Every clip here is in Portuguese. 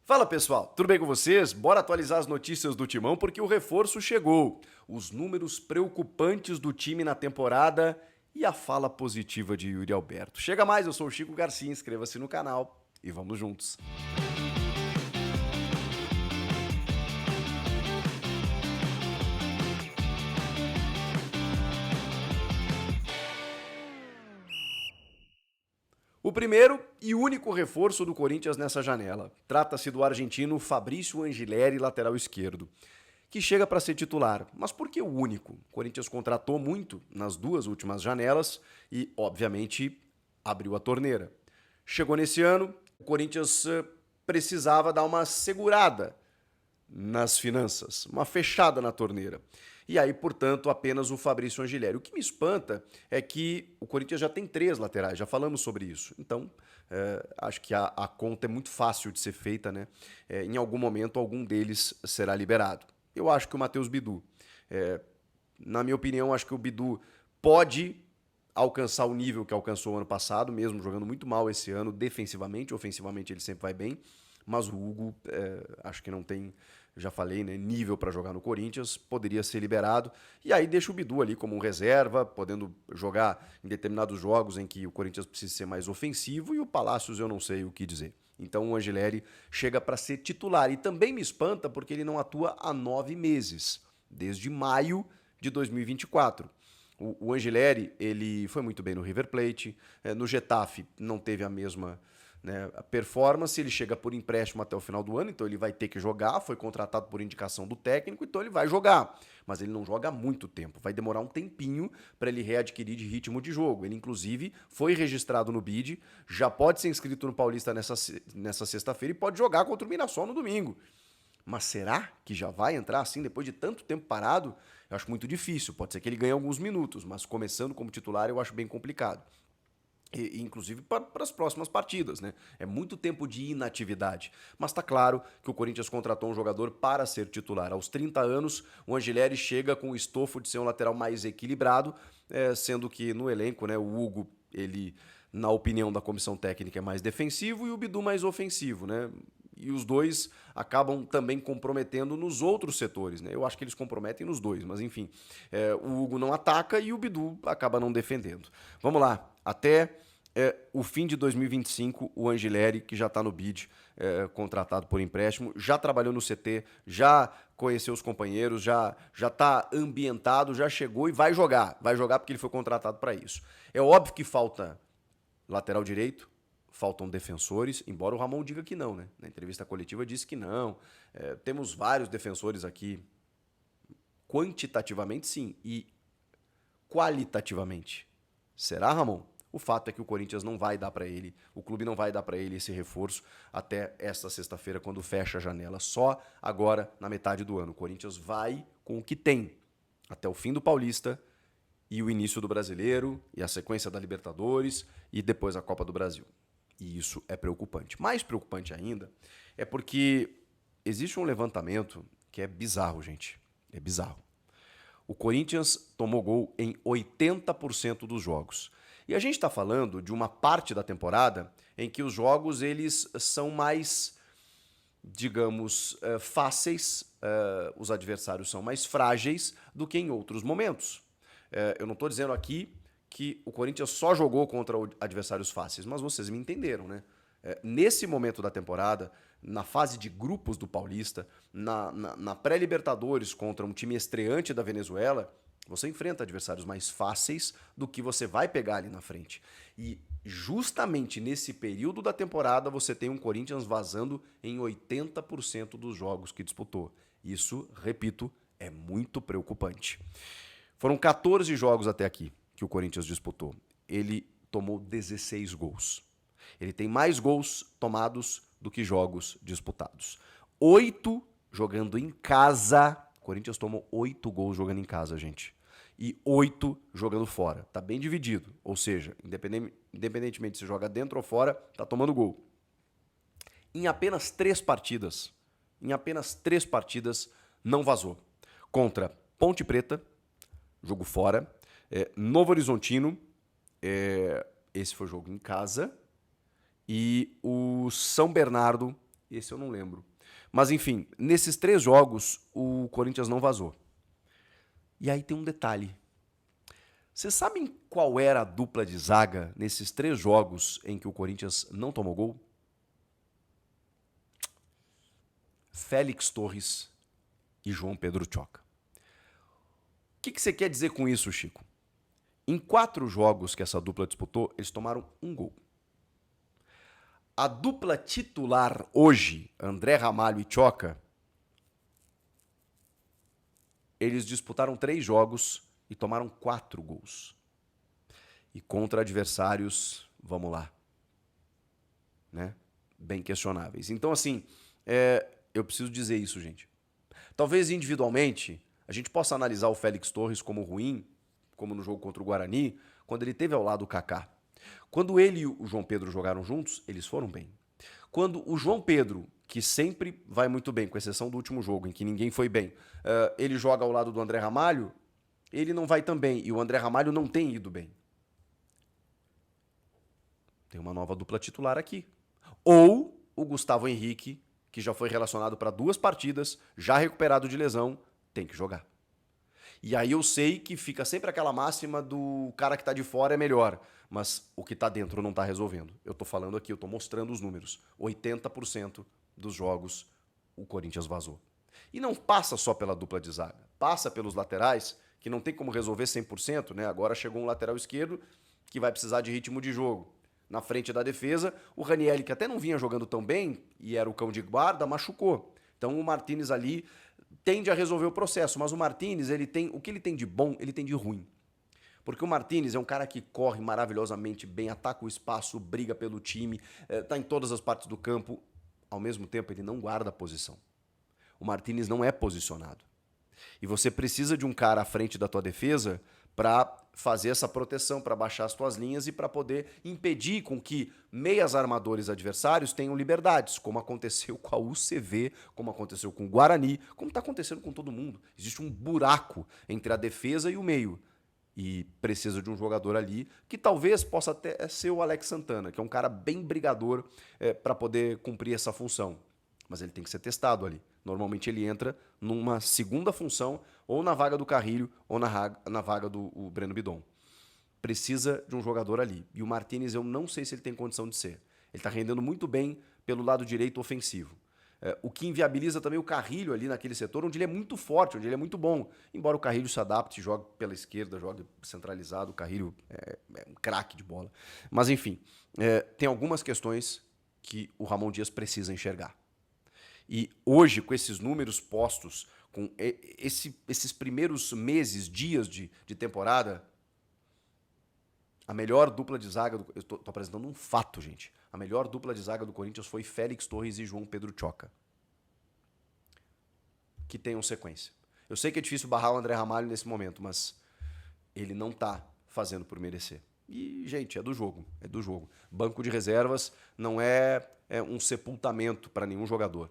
Fala pessoal, tudo bem com vocês? Bora atualizar as notícias do Timão porque o reforço chegou. Os números preocupantes do time na temporada e a fala positiva de Yuri Alberto. Chega mais, eu sou o Chico Garcia, inscreva-se no canal e vamos juntos. O primeiro e único reforço do Corinthians nessa janela. Trata-se do argentino Fabrício Angileri, lateral esquerdo, que chega para ser titular. Mas por que o único? O Corinthians contratou muito nas duas últimas janelas e, obviamente, abriu a torneira. Chegou nesse ano, o Corinthians precisava dar uma segurada nas finanças, uma fechada na torneira. E aí, portanto, apenas o Fabrício Angileri. O que me espanta é que o Corinthians já tem 3 laterais, já falamos sobre isso. Então, acho que a conta é muito fácil de ser feita, né? Em algum momento, algum deles será liberado. Eu acho que o Matheus Bidu. Na minha opinião, acho que o Bidu pode alcançar o nível que alcançou ano passado, mesmo jogando muito mal esse ano, defensivamente. Ofensivamente ele sempre vai bem. Mas o Hugo, acho que não tem, já falei, né, nível para jogar no Corinthians, poderia ser liberado. E aí deixa o Bidu ali como um reserva, podendo jogar em determinados jogos em que o Corinthians precisa ser mais ofensivo, e o Palácios eu não sei o que dizer. Então o Angileri chega para ser titular. E também me espanta porque ele não atua há 9 meses, desde maio de 2024. O Angileri, ele foi muito bem no River Plate, no Getafe não teve a mesma, né, a performance, ele chega por empréstimo até o final do ano, então ele vai ter que jogar, foi contratado por indicação do técnico, então ele vai jogar. Mas ele não joga há muito tempo, vai demorar um tempinho para ele readquirir de ritmo de jogo. Ele, inclusive, foi registrado no BID, já pode ser inscrito no Paulista nessa sexta-feira e pode jogar contra o Mirassol no domingo. Mas será que já vai entrar assim depois de tanto tempo parado? Eu acho muito difícil. Pode ser que ele ganhe alguns minutos, mas começando como titular eu acho bem complicado. Inclusive para as próximas partidas, né? É muito tempo de inatividade. Mas tá claro que o Corinthians contratou um jogador para ser titular. Aos 30 anos, o Angileri chega com o estofo de ser um lateral mais equilibrado, sendo que no elenco, né, o Hugo, ele, na opinião da comissão técnica, é mais defensivo e o Bidu mais ofensivo, né? E os dois acabam também comprometendo nos outros setores, né? Eu acho que eles comprometem nos dois, mas enfim. O Hugo não ataca e o Bidu acaba não defendendo. Vamos lá, até o fim de 2025, o Angileri, que já está no BID, contratado por empréstimo, já trabalhou no CT, já conheceu os companheiros, já está ambientado, já chegou e vai jogar. Vai jogar porque ele foi contratado para isso. É óbvio que falta lateral direito, faltam defensores, embora o Ramon diga que não, né? Na entrevista coletiva disse que não. Temos vários defensores aqui. Quantitativamente, sim. E qualitativamente. Será, Ramon? O fato é que o Corinthians não vai dar para ele, o clube não vai dar para ele esse reforço até esta sexta-feira, quando fecha a janela. Só agora, na metade do ano. O Corinthians vai com o que tem até o fim do Paulista e o início do Brasileiro e a sequência da Libertadores e depois a Copa do Brasil. E isso é preocupante. Mais preocupante ainda é porque existe um levantamento que é bizarro, gente. É bizarro. O Corinthians tomou gol em 80% dos jogos. E a gente está falando de uma parte da temporada em que os jogos eles são mais, digamos, fáceis, os adversários são mais frágeis do que em outros momentos. Eu não estou dizendo aqui que o Corinthians só jogou contra adversários fáceis, mas vocês me entenderam, né? Nesse momento da temporada, na fase de grupos do Paulista, na pré-Libertadores contra um time estreante da Venezuela, você enfrenta adversários mais fáceis do que você vai pegar ali na frente. E justamente nesse período da temporada você tem um Corinthians vazando em 80% dos jogos que disputou. Isso, repito, é muito preocupante. Foram 14 jogos até aqui que o Corinthians disputou. Ele tomou 16 gols. Ele tem mais gols tomados do que jogos disputados. 8 jogando em casa. O Corinthians tomou 8 gols jogando em casa, gente. E 8 jogando fora. Tá bem dividido. Ou seja, independentemente se joga dentro ou fora, tá tomando gol. Em apenas 3 partidas, não vazou. Contra Ponte Preta, jogo fora. Novo Horizontino, esse foi o jogo em casa. E o São Bernardo, Esse eu não lembro. Mas enfim, nesses 3 jogos, o Corinthians não vazou. E aí tem um detalhe. Vocês sabem qual era a dupla de zaga nesses 3 jogos em que o Corinthians não tomou gol? Félix Torres e João Pedro Choca. O que você quer dizer com isso, Chico? Em 4 jogos que essa dupla disputou, eles tomaram 1 gol. A dupla titular hoje, André Ramalho e Choca, eles disputaram 3 jogos e tomaram 4 gols. E contra adversários, vamos lá, né? Bem questionáveis. Então, assim, eu preciso dizer isso, gente. Talvez individualmente a gente possa analisar o Félix Torres como ruim, como no jogo contra o Guarani, quando ele teve ao lado o Kaká. Quando ele e o João Pedro jogaram juntos, eles foram bem. Quando o João Pedro, que sempre vai muito bem, com exceção do último jogo, em que ninguém foi bem, ele joga ao lado do André Ramalho, ele não vai tão bem. E o André Ramalho não tem ido bem. Tem uma nova dupla titular aqui. Ou o Gustavo Henrique, que já foi relacionado para 2 partidas, já recuperado de lesão, tem que jogar. E aí eu sei que fica sempre aquela máxima do cara que tá de fora é melhor, mas o que tá dentro não tá resolvendo. Eu tô falando aqui, eu tô mostrando os números. 80% dos jogos o Corinthians vazou. E não passa só pela dupla de zaga, passa pelos laterais, que não tem como resolver 100%, né? Agora chegou um lateral esquerdo que vai precisar de ritmo de jogo. Na frente da defesa, o Ranieri, que até não vinha jogando tão bem, e era o cão de guarda, machucou. Então o Martínez ali tende a resolver o processo, mas o Martínez, ele tem, o que ele tem de bom, ele tem de ruim. Porque o Martínez é um cara que corre maravilhosamente bem, ataca o espaço, briga pelo time, tá em todas as partes do campo. Ao mesmo tempo, ele não guarda a posição. O Martínez não é posicionado. E você precisa de um cara à frente da tua defesa para fazer essa proteção, para baixar as tuas linhas e para poder impedir com que meias armadores adversários tenham liberdades, como aconteceu com a UCV, como aconteceu com o Guarani, como está acontecendo com todo mundo. Existe um buraco entre a defesa e o meio. E precisa de um jogador ali que talvez possa até ser o Alex Santana, que é um cara bem brigador para poder cumprir essa função. Mas ele tem que ser testado ali. Normalmente ele entra numa segunda função, ou na vaga do Carrilho, ou na vaga do Breno Bidon. Precisa de um jogador ali. E o Martínez eu não sei se ele tem condição de ser. Ele está rendendo muito bem pelo lado direito ofensivo. O que inviabiliza também o Carrilho ali naquele setor, onde ele é muito forte, onde ele é muito bom. Embora o Carrilho se adapte, jogue pela esquerda, jogue centralizado, o Carrilho é um craque de bola. Mas enfim, tem algumas questões que o Ramon Dias precisa enxergar. E hoje, com esses números postos, com esses primeiros meses, dias de temporada, a melhor dupla de zaga... Eu tô apresentando um fato, gente. A melhor dupla de zaga do Corinthians foi Félix Torres e João Pedro Choca. Que tenham sequência. Eu sei que é difícil barrar o André Ramalho nesse momento, mas ele não tá fazendo por merecer. E, gente, é do jogo. É do jogo. Banco de reservas não é um sepultamento para nenhum jogador.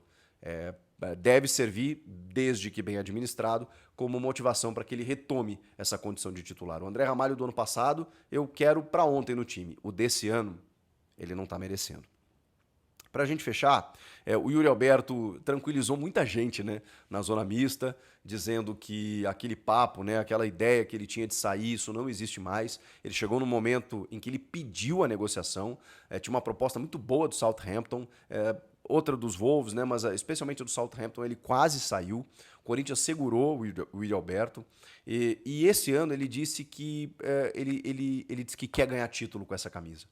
Deve servir, desde que bem administrado, como motivação para que ele retome essa condição de titular. O André Ramalho do ano passado, eu quero para ontem no time. O desse ano, ele não está merecendo. Para a gente fechar, o Yuri Alberto tranquilizou muita gente, né, na zona mista, dizendo que aquele papo, né, aquela ideia que ele tinha de sair, isso não existe mais. Ele chegou no momento em que ele pediu a negociação, tinha uma proposta muito boa do Southampton, outra dos Wolves, né, mas especialmente do Southampton, ele quase saiu. O Corinthians segurou o Yuri Alberto e esse ano ele disse que ele disse que quer ganhar título com essa camisa.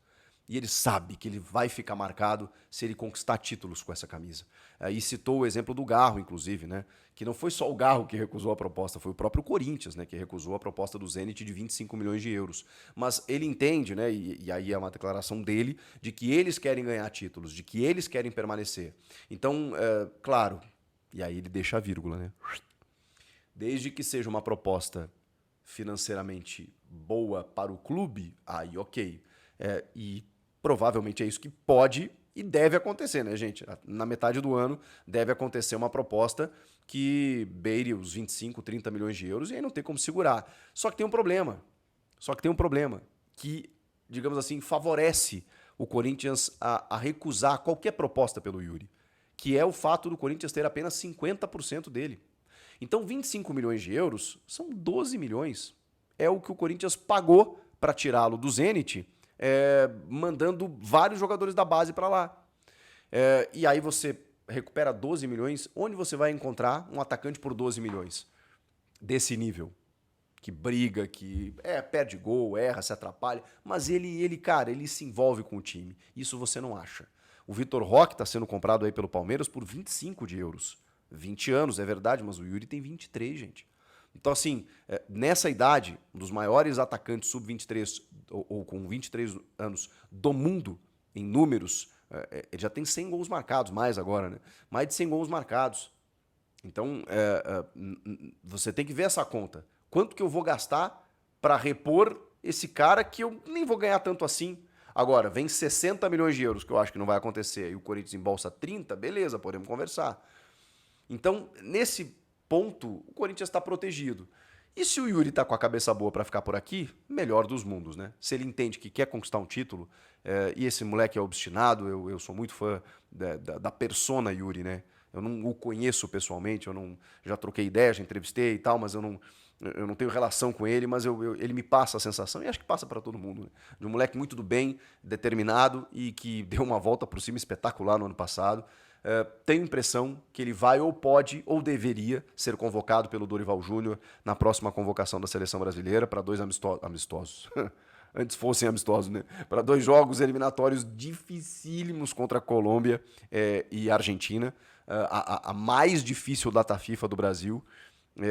E ele sabe que ele vai ficar marcado se ele conquistar títulos com essa camisa. E citou o exemplo do Garro, inclusive, né? Que não foi só o Garro que recusou a proposta, foi o próprio Corinthians, né? Que recusou a proposta do Zenit de 25 milhões de euros. Mas ele entende, né? E aí é uma declaração dele, de que eles querem ganhar títulos, de que eles querem permanecer. Então, claro, e aí ele deixa a vírgula, né? Desde que seja uma proposta financeiramente boa para o clube, aí ok. E provavelmente é isso que pode e deve acontecer, né, gente? Na metade do ano deve acontecer uma proposta que beire os 25, 30 milhões de euros e aí não tem como segurar. Só que tem um problema. Que, digamos assim, favorece o Corinthians a recusar qualquer proposta pelo Yuri. que é o fato do Corinthians ter apenas 50% dele. Então 25 milhões de euros são 12 milhões. É o que o Corinthians pagou para tirá-lo do Zenit, mandando vários jogadores da base para lá. E aí você recupera 12 milhões, onde você vai encontrar um atacante por 12 milhões? Desse nível. Que briga, que perde gol, erra, se atrapalha, mas cara, ele se envolve com o time. Isso você não acha. O Vitor Roque está sendo comprado aí pelo Palmeiras por 25 de euros. 20 anos, é verdade, mas o Yuri tem 23, gente. Então, assim, nessa idade, um dos maiores atacantes sub-23 ou com 23 anos do mundo, em números, ele já tem 100 gols marcados, mais agora, né? Mais de 100 gols marcados. Então, você tem que ver essa conta. Quanto que eu vou gastar para repor esse cara que eu nem vou ganhar tanto assim? Agora, vem 60 milhões de euros, que eu acho que não vai acontecer, e o Corinthians embolsa 30, beleza, podemos conversar. Então, nesse ponto, o Corinthians está protegido. E se o Yuri está com a cabeça boa para ficar por aqui, melhor dos mundos, né? Se ele entende que quer conquistar um título, e esse moleque é obstinado, eu sou muito fã da persona Yuri, né? Eu não o conheço pessoalmente, já troquei ideia, já entrevistei e tal, mas eu não tenho relação com ele, mas ele me passa a sensação, e acho que passa para todo mundo, né? De um moleque muito do bem, determinado e que deu uma volta por cima espetacular no ano passado. Tenho a impressão que ele vai ou pode ou deveria ser convocado pelo Dorival Júnior na próxima convocação da Seleção Brasileira para 2 amistosos. Antes fossem amistosos, né? Para 2 jogos eliminatórios dificílimos contra a Colômbia e a Argentina. A mais difícil data FIFA do Brasil.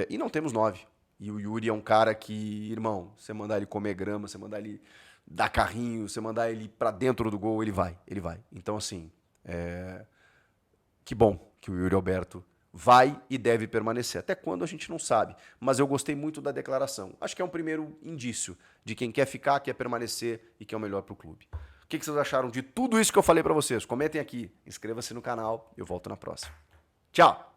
E não temos 9. E o Yuri é um cara que, irmão, você mandar ele comer grama, você mandar ele dar carrinho, você mandar ele para dentro do gol, ele vai. Então, assim, que bom que o Yuri Alberto vai e deve permanecer. Até quando a gente não sabe. Mas eu gostei muito da declaração. Acho que é um primeiro indício de quem quer ficar, quer permanecer e que é o melhor para o clube. O que vocês acharam de tudo isso que eu falei para vocês? Comentem aqui. Inscreva-se no canal. Eu volto na próxima. Tchau!